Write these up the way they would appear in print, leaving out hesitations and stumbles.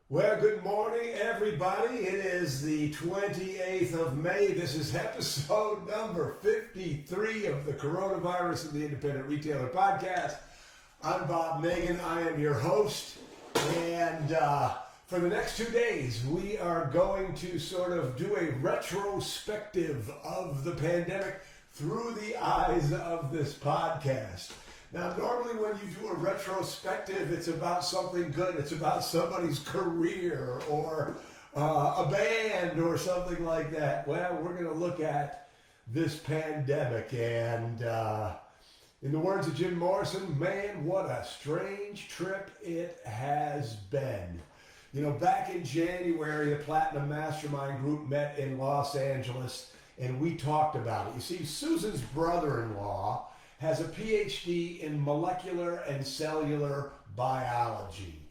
Well, good morning, everybody. It is the 28th of May. This is episode number 53 of the Coronavirus and the Independent Retailer podcast. I'm Bob Negen. I am your host. And for the next 2 days, we are going to sort of do a retrospective of the pandemic through the eyes of this podcast. Now, normally when you do a retrospective, it's about something good. It's about somebody's career or a band or something like that. Well, we're going to look at this pandemic. And in the words of Jim Morrison, man, what a strange trip it has been. You know, back in January, the Platinum Mastermind group met in Los Angeles, and we talked about it. You see, Susan's brother-in-law has a PhD in molecular and cellular biology.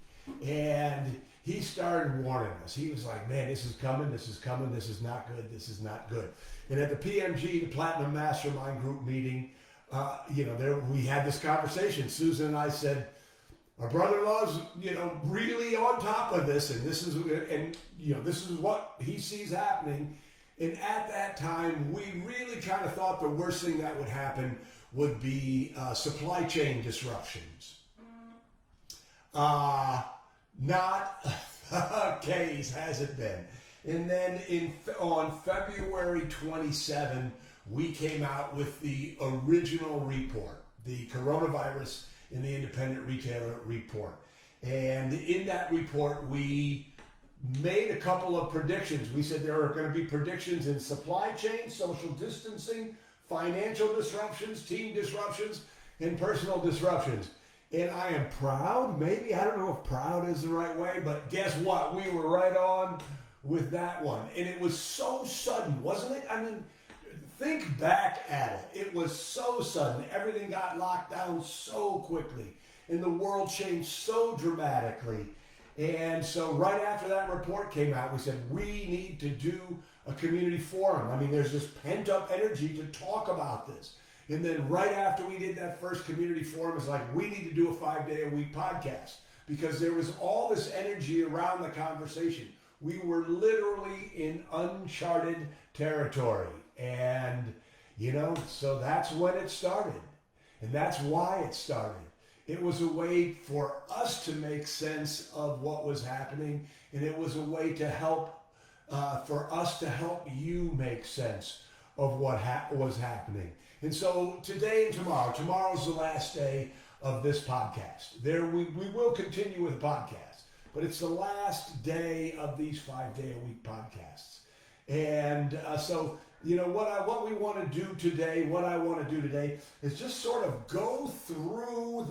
And he started warning us. He was like, man, this is coming, this is coming, this is not good, this is not good. And at the PMG, the Platinum Mastermind Group meeting, we had this conversation. Susan and I said, our brother-in-law's, really on top of this, and this is what he sees happening. And at that time, we really kind of thought the worst thing that would happen would be supply chain disruptions. Not the case, has it been? And then on February 27, we came out with the original report, the Coronavirus in the Independent Retailer report. And in that report, we made a couple of predictions. We said there are going to be predictions in supply chain, social distancing, financial disruptions, team disruptions, and personal disruptions. And I am proud, maybe, I don't know if proud is the right way, but guess what? We were right on with that one. And it was so sudden, wasn't it? I mean, think back at it. It was so sudden. Everything got locked down so quickly, and the world changed so dramatically. And so right after that report came out, we said, we need to do a community forum. I mean, there's this pent-up energy to talk about this. And then right after we did that first community forum, it's like, we need to do a 5-day-a-week podcast, because there was all this energy around the conversation. We were literally in uncharted territory. And, so that's when it started. And that's why it started. It was a way for us to make sense of what was happening, and it was a way to help, for us to help you make sense of what was happening. And so today and tomorrow's the last day of this podcast. We will continue with the podcast, but it's the last day of these 5-day-a-week podcasts. And so, what we want to do today, is just sort of go through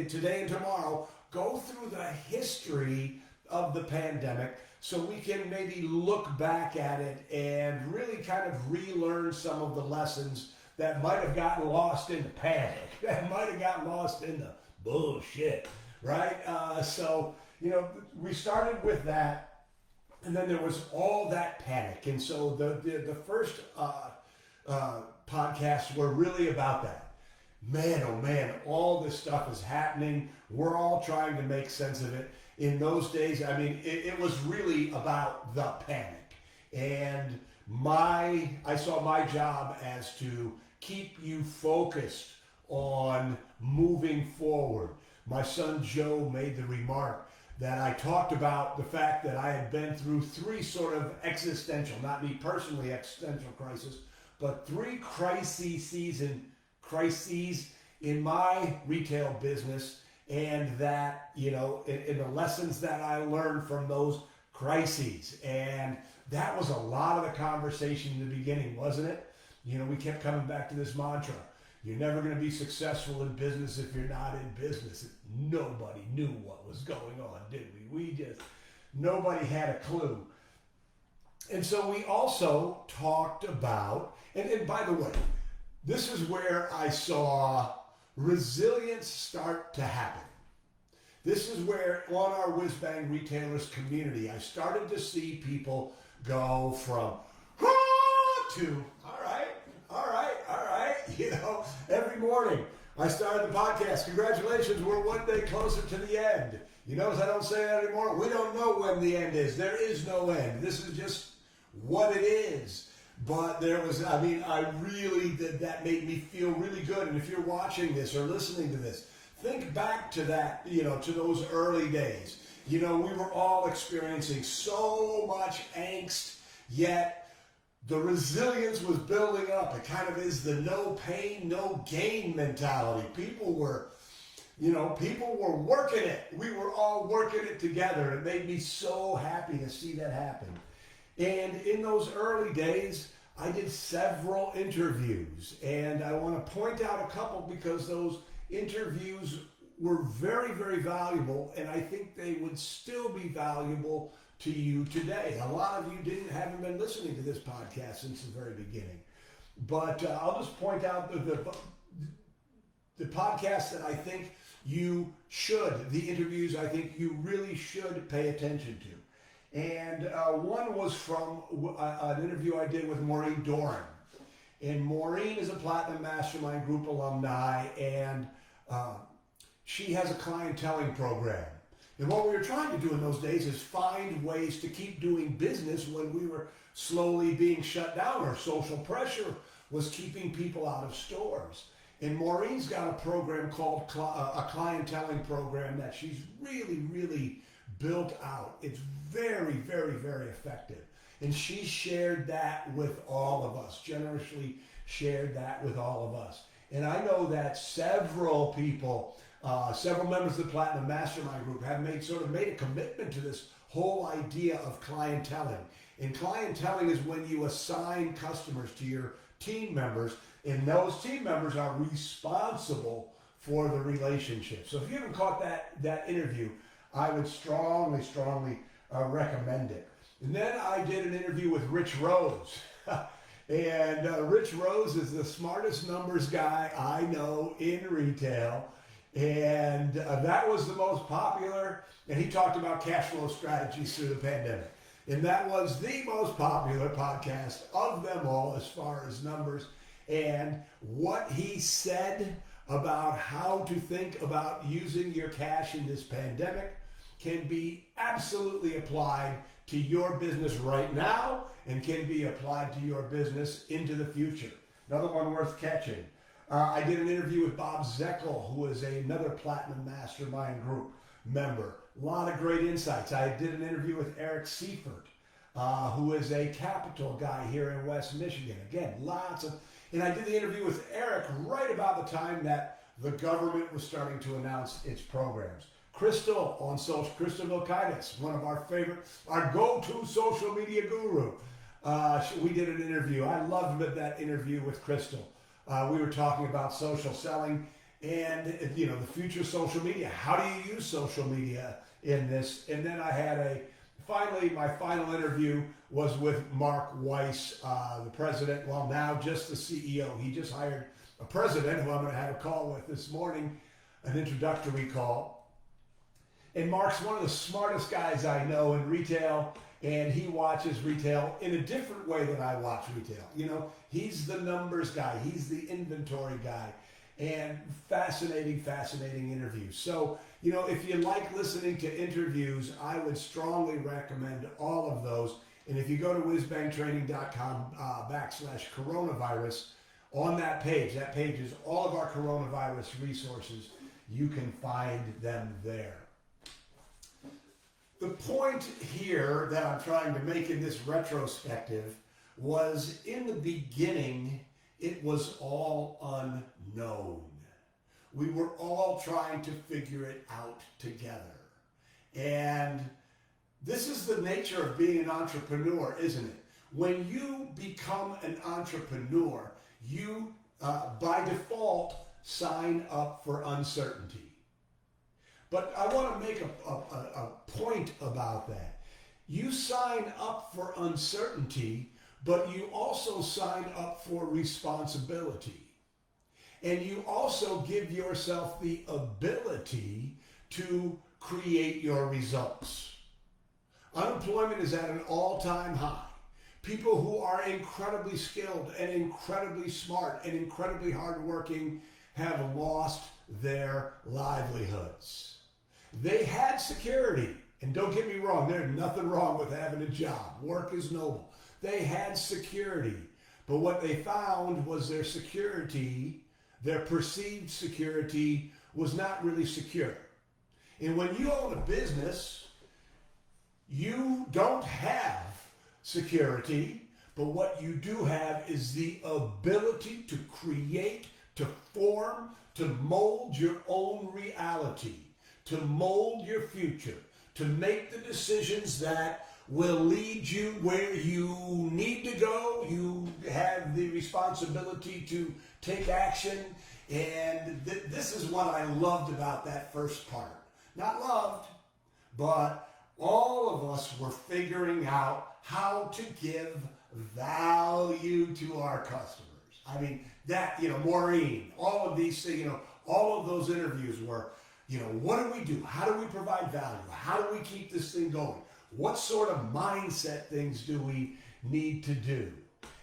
today and tomorrow, go through the history of the pandemic so we can maybe look back at it and really kind of relearn some of the lessons that might have gotten lost in the panic, that might have gotten lost in the bullshit, right? We started with that. And then there was all that panic. And so the first podcasts were really about that. Man, oh man, all this stuff is happening. We're all trying to make sense of it. In those days, I mean, it was really about the panic. And I saw my job as to keep you focused on moving forward. My son Joe made the remark that I talked about the fact that I had been through 3 sort of existential, not me personally existential crisis, but 3 crises in my retail business, and that, in the lessons that I learned from those crises. And that was a lot of the conversation in the beginning, wasn't it? We kept coming back to this mantra. You're never going to be successful in business if you're not in business. Nobody knew what was going on, did we? Nobody had a clue. And so we also talked about, and by the way, this is where I saw resilience start to happen. This is where, on our Whiz Bang Retailers community, I started to see people go from, to, all right, every morning. I started the podcast. Congratulations, we're one day closer to the end. You notice I don't say that anymore? We don't know when the end is. There is no end. This is just what it is. But there was, I really, that made me feel really good. And if you're watching this or listening to this, think back to that, to those early days. We were all experiencing so much angst, yet the resilience was building up. It kind of is the no pain, no gain mentality. People were working it. We were all working it together. It made me so happy to see that happen. And in those early days, I did several interviews, and I want to point out a couple because those interviews were very, very valuable, and I think they would still be valuable to you today. A lot of you haven't been listening to this podcast since the very beginning, but I'll just point out the podcasts that I think you should, the interviews I think you really should pay attention to. And one was from an interview I did with Maureen Doran. And Maureen is a Platinum Mastermind Group alumni, and she has a clienteling program. And what we were trying to do in those days is find ways to keep doing business when we were slowly being shut down, or social pressure was keeping people out of stores. And Maureen's got a program called a clienteling program that she's really, really built out. It's very, very, very effective. And she shared that with all of us, generously shared that with all of us. And I know that several people, several members of the Platinum Mastermind Group have made a commitment to this whole idea of clienteling. And clienteling is when you assign customers to your team members, and those team members are responsible for the relationship. So if you haven't caught that interview, I would strongly, strongly recommend it. And then I did an interview with Rich Rose. And Rich Rose is the smartest numbers guy I know in retail. And that was the most popular. And he talked about cash flow strategies through the pandemic. And that was the most popular podcast of them all as far as numbers. And what he said about how to think about using your cash in this pandemic can be absolutely applied to your business right now and can be applied to your business into the future. Another one worth catching. I did an interview with Bob Zeckel, who is another Platinum Mastermind Group member. A lot of great insights. I did an interview with Eric Seifert, who is a capital guy here in West Michigan. Again, and I did the interview with Eric right about the time that the government was starting to announce its programs. Crystal on social, Crystal Vilkaitis, one of our go-to social media guru. We did an interview. I loved that interview with Crystal. We were talking about social selling and the future of social media. How do you use social media in this? And then I had my final interview was with Mark Weiss, the president. Well, now just the CEO. He just hired a president who I'm going to have a call with this morning, an introductory call. And Mark's one of the smartest guys I know in retail, and he watches retail in a different way than I watch retail. He's the numbers guy. He's the inventory guy. And fascinating, fascinating interviews. So, if you like listening to interviews, I would strongly recommend all of those. And if you go to whizbangtraining.com /coronavirus, on that page is all of our coronavirus resources. You can find them there. The point here that I'm trying to make in this retrospective was in the beginning, it was all unknown. We were all trying to figure it out together. And this is the nature of being an entrepreneur, isn't it? When you become an entrepreneur, you, by default, sign up for uncertainty. But I want to make a point about that. You sign up for uncertainty, but you also sign up for responsibility. And you also give yourself the ability to create your results. Unemployment is at an all-time high. People who are incredibly skilled and incredibly smart and incredibly hardworking have lost their livelihoods. They had security, and don't get me wrong, there's nothing wrong with having a job. Work is noble. They had security, but what they found was their security, their perceived security, was not really secure. And when you own a business, you don't have security, but what you do have is the ability to create, to form, to mold your own reality, to mold your future, to make the decisions that will lead you where you need to go. You have the responsibility to take action. And this is what I loved about that first part. Not loved, but all of us were figuring out how to give value to our customers. I mean, that, Maureen, all of these things, all of those interviews were, what do we do? How do we provide value? How do we keep this thing going? What sort of mindset things do we need to do?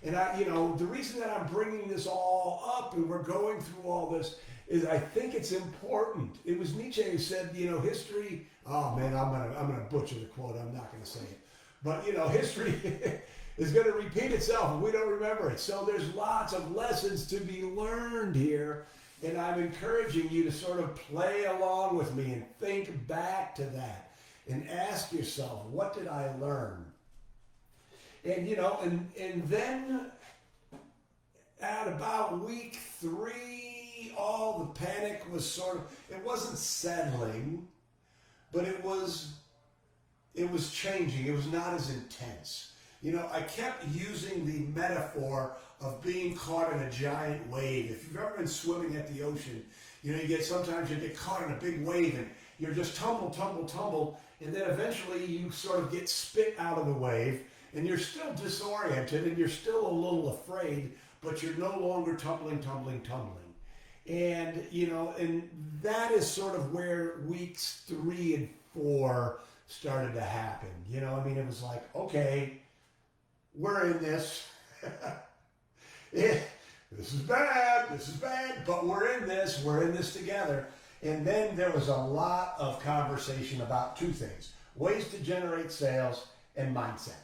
And the reason that I'm bringing this all up and we're going through all this is I think it's important. It was Nietzsche who said, history, oh man, I'm gonna butcher the quote, I'm not gonna say it. But history is gonna repeat itself and we don't remember it. So there's lots of lessons to be learned here. And I'm encouraging you to sort of play along with me and think back to that and ask yourself, what did I learn? And, and then at about week 3, all the panic was it wasn't settling, but it was changing. It was not as intense. I kept using the metaphor of being caught in a giant wave. If you've ever been swimming at the ocean, sometimes you get caught in a big wave and you're just tumble, and then eventually you sort of get spit out of the wave and you're still disoriented and you're still a little afraid, but you're no longer tumbling. And, and that is sort of where weeks 3 and 4 started to happen. It was like, okay, we're in this. This is bad, but we're in this together. And then there was a lot of conversation about 2 things: ways to generate sales and mindset.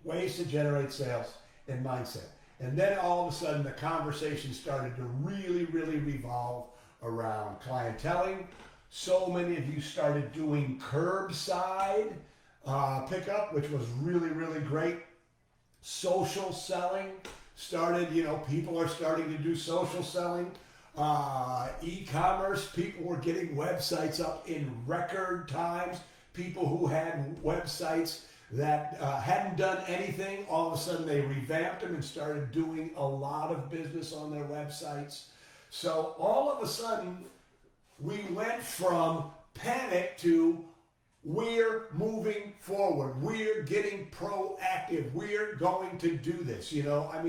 Ways to generate sales and mindset. And then all of a sudden the conversation started to really, really revolve around clienteling. So many of you started doing curbside pickup, which was really, really great. Social selling started, people are starting to do social selling. E-commerce, people were getting websites up in record times. People who had websites that hadn't done anything, all of a sudden they revamped them and started doing a lot of business on their websites. So all of a sudden, we went from panic to we're moving forward. We're getting proactive. We're going to do this.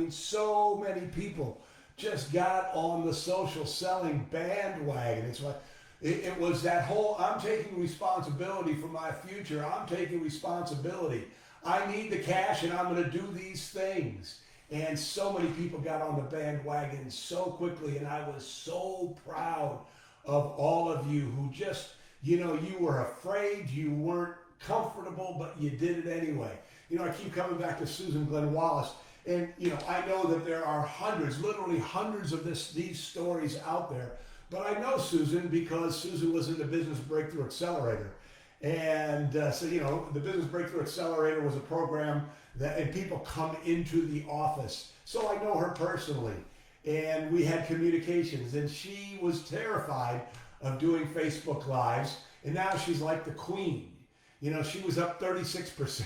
So many people just got on the social selling bandwagon. It's like, it was that whole, I'm taking responsibility for my future. I'm taking responsibility. I need the cash and I'm going to do these things. And so many people got on the bandwagon so quickly. And I was so proud of all of you who just, you were afraid, you weren't comfortable, but you did it anyway. I keep coming back to Susan Glenn Wallace. And, I know that there are literally hundreds of these stories out there. But I know Susan because Susan was in the Business Breakthrough Accelerator. And the Business Breakthrough Accelerator was a program and people come into the office. So I know her personally. And we had communications. And she was terrified of doing Facebook Lives. And now she's like the queen. She was up 36%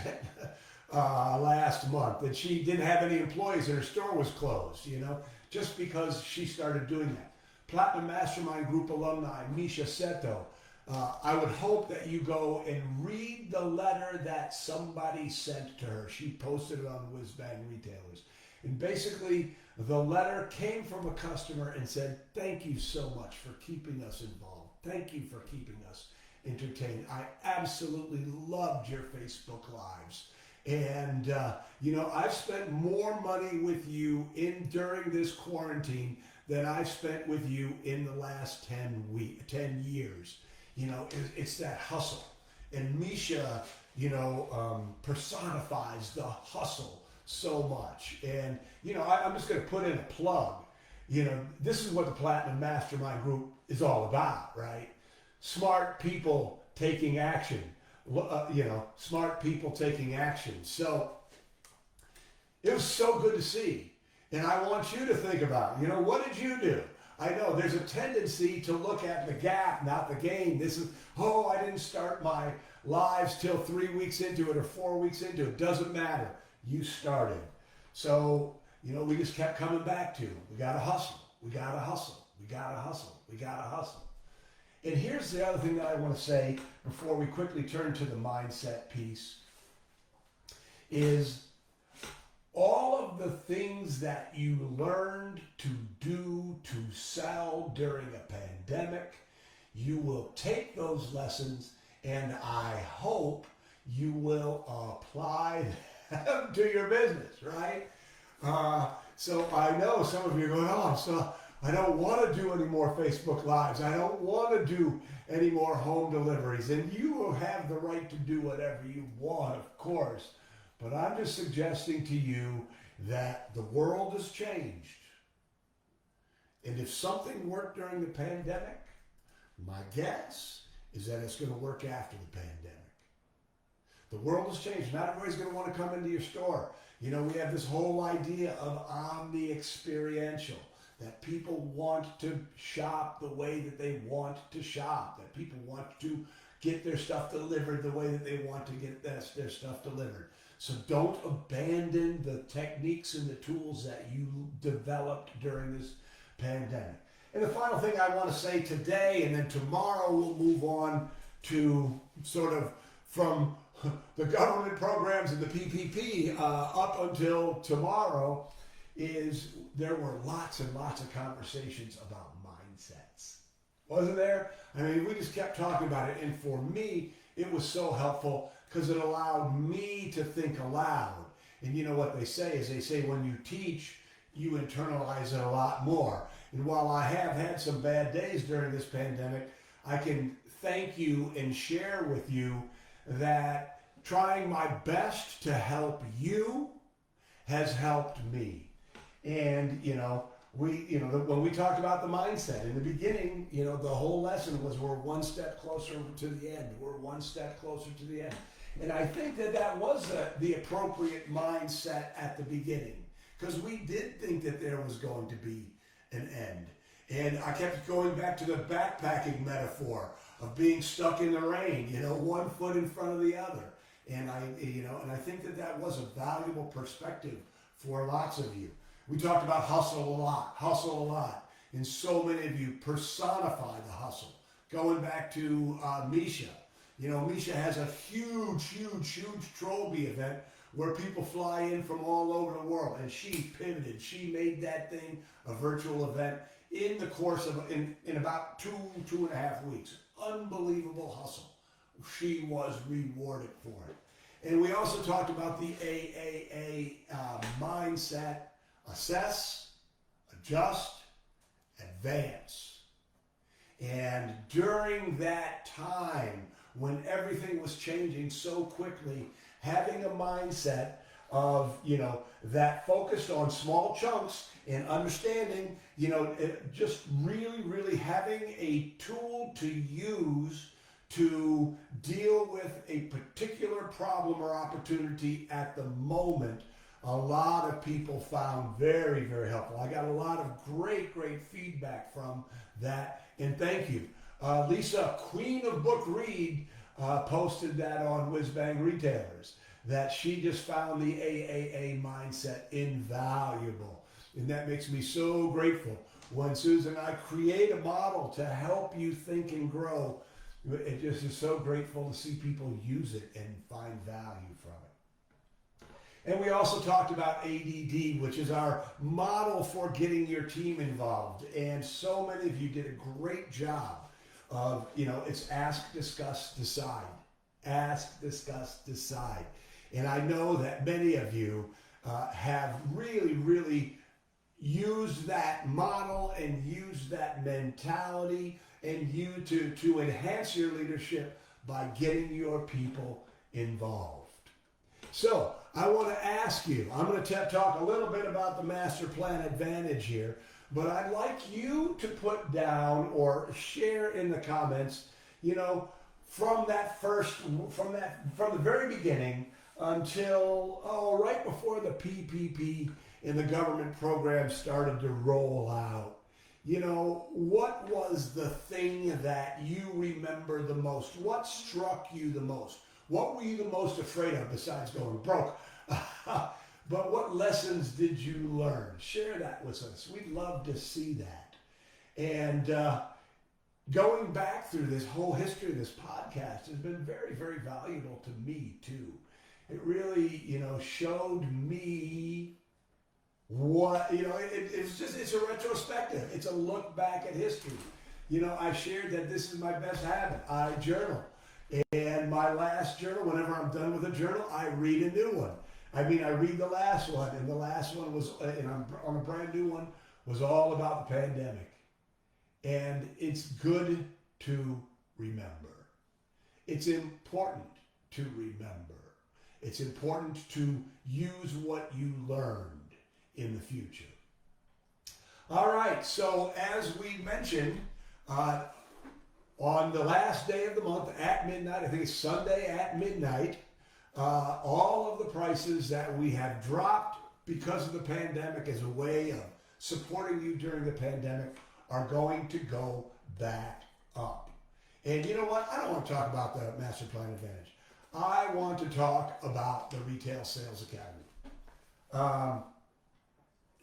last month. And she didn't have any employees and her store was closed, just because she started doing that. Platinum Mastermind Group alumni, Misha Seto. I would hope that you go and read the letter that somebody sent to her. She posted it on Whiz Bang Retailers. And basically, the letter came from a customer and said, thank you so much for keeping us involved. Thank you for keeping us entertained. I absolutely loved your Facebook Lives. And, I've spent more money with you during this quarantine that I've spent with you in the last 10 years. It's that hustle. And Misha, personifies the hustle so much. And, I'm just going to put in a plug. This is what the Platinum Mastermind Group is all about, right? Smart people taking action. Smart people taking action. So it was so good to see. And I want you to think about, what did you do? I know there's a tendency to look at the gap, not the gain. This is, I didn't start my lives till 3 weeks into it or 4 weeks into it. Doesn't matter. You started. So, we just kept coming back to, we got to hustle. We got to hustle. We got to hustle. We got to hustle. And here's the other thing that I want to say before we quickly turn to the mindset piece is all of the things that you learned to do to sell during a pandemic, you will take those lessons and I hope you will apply them to your business, right? So I know some of you are going, so I don't want to do any more Facebook Lives. I don't want to do any more home deliveries. And you will have the right to do whatever you want, of course. But I'm just suggesting to you that the world has changed. And if something worked during the pandemic, my guess is that it's going to work after the pandemic. The world has changed. Not everybody's going to want to come into your store. We have this whole idea of omni-experiential, that people want to shop the way that they want to shop, that people want to get their stuff delivered the way that they want to get their stuff delivered. So don't abandon the techniques and the tools that you developed during this pandemic. And the final thing I want to say today, and then tomorrow we'll move on to sort of from the government programs and the PPP up until tomorrow, is there were lots and lots of conversations about mindsets. Wasn't there? I mean, we just kept talking about it. And for me, it was so helpful because it allowed me to think aloud. And you know what they say when you teach, you internalize it a lot more. And while I have had some bad days during this pandemic, I can thank you and share with you that trying my best to help you has helped me. And, when we talked about the mindset in the beginning, the whole lesson was we're one step closer to the end. We're one step closer to the end. And I think that was the appropriate mindset at the beginning, because we did think that there was going to be an end. And I kept going back to the backpacking metaphor of being stuck in the rain, one foot in front of the other. And I think that was a valuable perspective for lots of you. We talked about hustle a lot. And so many of you personify the hustle. Going back to Misha. Misha has a huge Trollby event where people fly in from all over the world. And she pivoted. She made that thing a virtual event in the course of, in about 2.5 weeks. Unbelievable hustle. She was rewarded for it. And we also talked about the AAA mindset: assess, adjust, advance. And during that time, when everything was changing so quickly, having a mindset of, that focused on small chunks and understanding, just really having a tool to use to deal with a particular problem or opportunity at the moment, a lot of people found very, very helpful. I got a lot of great feedback from that, and thank you. Lisa, Queen of Book Read, posted that on Whiz Bang Retailers, that she just found the AAA mindset invaluable. And that makes me so grateful. When Susan and I create a model to help you think and grow, it just is so grateful to see people use it and find value from it. And we also talked about ADD, which is our model for getting your team involved. And so many of you did a great job of, it's ask, discuss, decide. Ask, discuss, decide. And I know that many of you have really use that model and use that mentality and you to enhance your leadership by getting your people involved. So I want to ask you, I'm going to talk a little bit about the Master Plan Advantage here, but I'd like you to put down or share in the comments, from the very beginning until, right before the PPP and the government program started to roll out. What was the thing that you remember the most? What struck you the most? What were you the most afraid of besides going broke? But what lessons did you learn? Share that with us. We'd love to see that. And going back through this whole history of this podcast has been very, very valuable to me too. It really, showed me what, it's a retrospective. It's a look back at history. I shared that this is my best habit. I journal. And my last journal, whenever I'm done with a journal, I read a new one. I read the last one, and the last one was, and I'm on a brand new one, was all about the pandemic. And it's good to remember. It's important to remember. It's important to use what you learned in the future. All right, so as we mentioned, on the last day of the month at midnight, I think it's Sunday at midnight, all of the prices that we have dropped because of the pandemic as a way of supporting you during the pandemic are going to go back up. And you know what? I don't want to talk about the Master Plan Advantage. I want to talk about the Retail Sales Academy.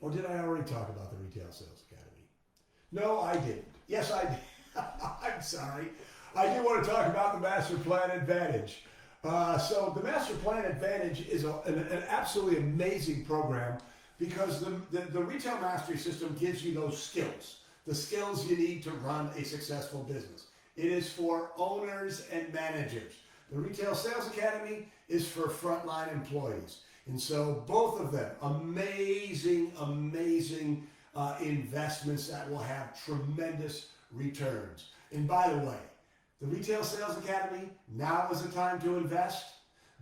Or did I already talk about the Retail Sales Academy? No, I didn't. Yes, I did. I'm sorry. I do want to talk about the Master Plan Advantage. So the Master Plan Advantage is an absolutely amazing program because the Retail Mastery System gives you those skills, the skills you need to run a successful business. It is for owners and managers. The Retail Sales Academy is for frontline employees. And so both of them, amazing investments that will have tremendous returns. And by the way, the Retail Sales Academy, now is the time to invest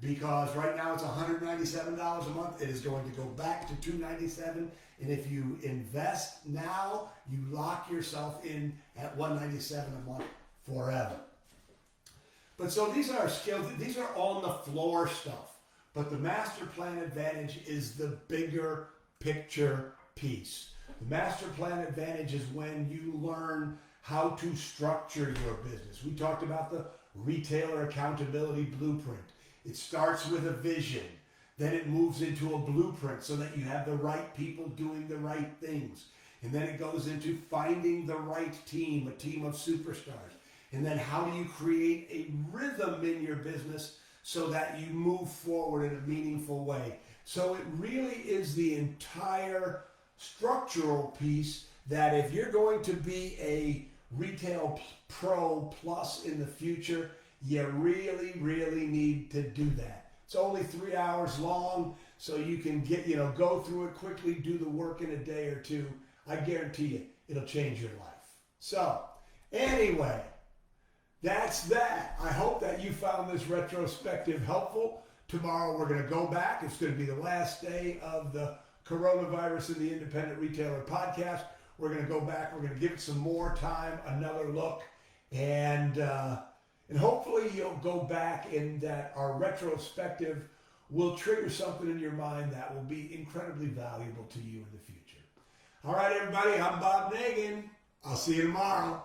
because right now it's $197 a month. It is going to go back to $297. And if you invest now, you lock yourself in at $197 a month forever. But so these are skills, these are on the floor stuff. But the Master Plan Advantage is the bigger picture piece. The Master Plan Advantage is when you learn how to structure your business. We talked about the Retailer Accountability Blueprint. It starts with a vision. Then it moves into a blueprint so that you have the right people doing the right things. And then it goes into finding the right team, a team of superstars. And then how do you create a rhythm in your business so that you move forward in a meaningful way. So it really is the entire structural piece that if you're going to be a retail pro plus in the future, you really need to do that. It's only 3 hours long, so you can go through it quickly, do the work in a day or two. I guarantee you, it'll change your life. So, anyway, that's that. I hope that you found this retrospective helpful. Tomorrow we're going to go back. It's going to be the last day of the Coronavirus in the Independent Retailer podcast. We're going to go back. We're going to give it some more time, another look, and hopefully you'll go back and that our retrospective will trigger something in your mind that will be incredibly valuable to you in the future. All right, everybody, I'm Bob Negen. I'll see you tomorrow.